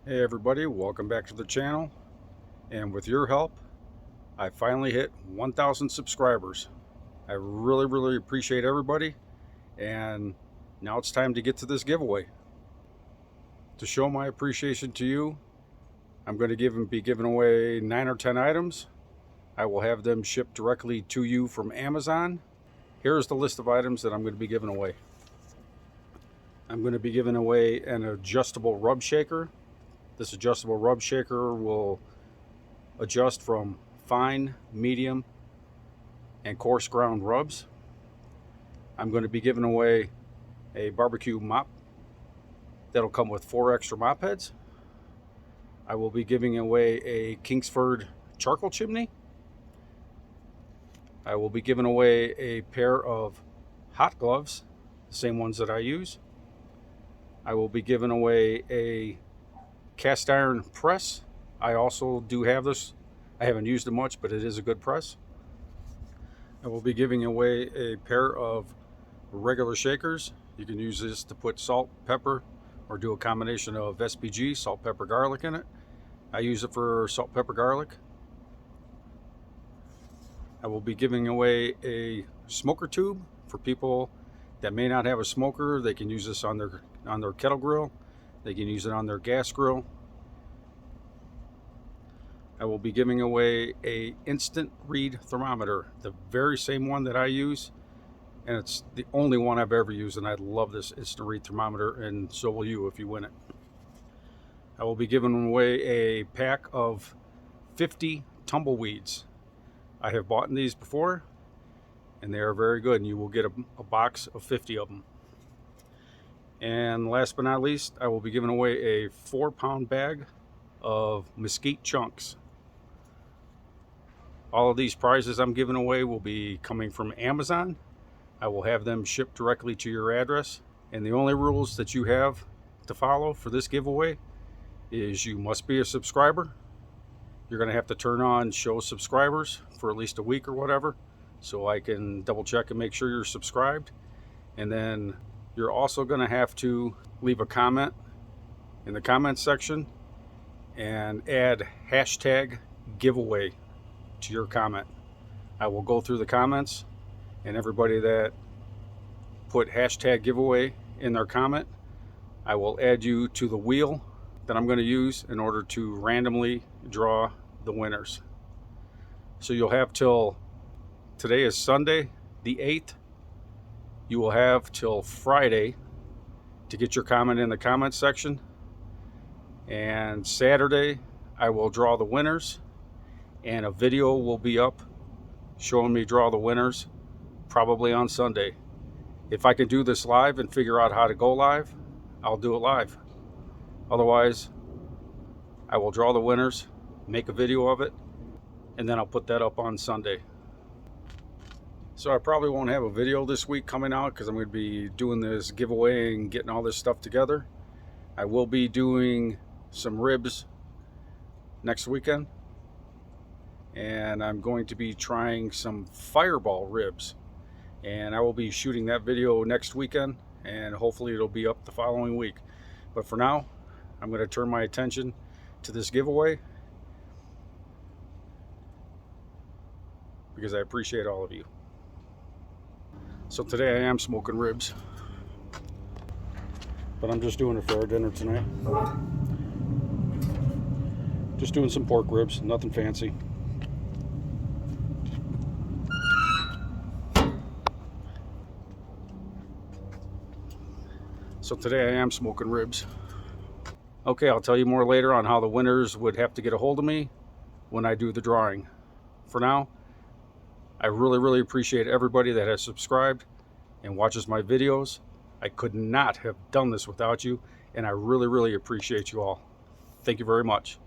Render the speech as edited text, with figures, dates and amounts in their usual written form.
Hey everybody, welcome back to the channel. And with your help, I finally hit 1,000 subscribers. I really appreciate everybody. And now it's time to get to this giveaway. To show my appreciation to you, I'm going to be giving away 9 or 10 items. I will have them shipped directly to you from Amazon. Here's the list of items that I'm going to be giving away. I'm going to be giving away an adjustable rub shaker. This adjustable rub shaker will adjust from fine, medium, and coarse ground rubs. I'm going to be giving away a barbecue mop that'll come with 4 extra mop heads. I will be giving away a Kingsford charcoal chimney. I will be giving away a pair of hot gloves, the same ones that I use. I will be giving away a cast iron press. I also do have this. I haven't used it much, but it is a good press. I will be giving away a pair of regular shakers. You can use this to put salt, pepper, or do a combination of SPG, salt, pepper, garlic in it. I use it for salt, pepper, garlic. I will be giving away a smoker tube for people that may not have a smoker. They can use this on their kettle grill. They can use it on their gas grill. I will be giving away a instant read thermometer, the very same one that I use, and it's the only one I've ever used, and I love this instant read thermometer, and so will you if you win it. I will be giving away a pack of 50 tumbleweeds. I have bought these before, and they are very good, and you will get a box of 50 of them. And last but not least, I will be giving away a 4-pound bag of mesquite chunks. All of these prizes I'm giving away will be coming from Amazon. I will have them shipped directly to your address. And the only rules that you have to follow for this giveaway is you must be a subscriber. You're going to have to turn on show subscribers for at least a week or whatever, so I can double check and make sure you're subscribed. And then you're also going to have to leave a comment in the comment section and add hashtag giveaway to your comment. I will go through the comments, and everybody that put hashtag giveaway in their comment, I will add you to the wheel that I'm going to use in order to randomly draw the winners. So you'll have till, today is Sunday the 8th, you will have till Friday to get your comment in the comment section. And Saturday I will draw the winners, and a video will be up showing me draw the winners probably on Sunday. If I can do this live and figure out how to go live, I'll do it live. Otherwise, I will draw the winners, make a video of it, and then I'll put that up on Sunday. So I probably won't have a video this week coming out because I'm going to be doing this giveaway and getting all this stuff together. I will be doing some ribs next weekend, and I'm going to be trying some fireball ribs, and I will be shooting that video next weekend, and hopefully it'll be up the following week. But for now, I'm going to turn my attention to this giveaway because I appreciate all of you. So today I am smoking ribs, but I'm just doing it for our dinner tonight. Just doing some pork ribs, nothing fancy. So today I am smoking ribs. Okay, I'll tell you more later on how the winners would have to get a hold of me when I do the drawing. For now, I really appreciate everybody that has subscribed and watches my videos. I could not have done this without you, and I really appreciate you all. Thank you very much.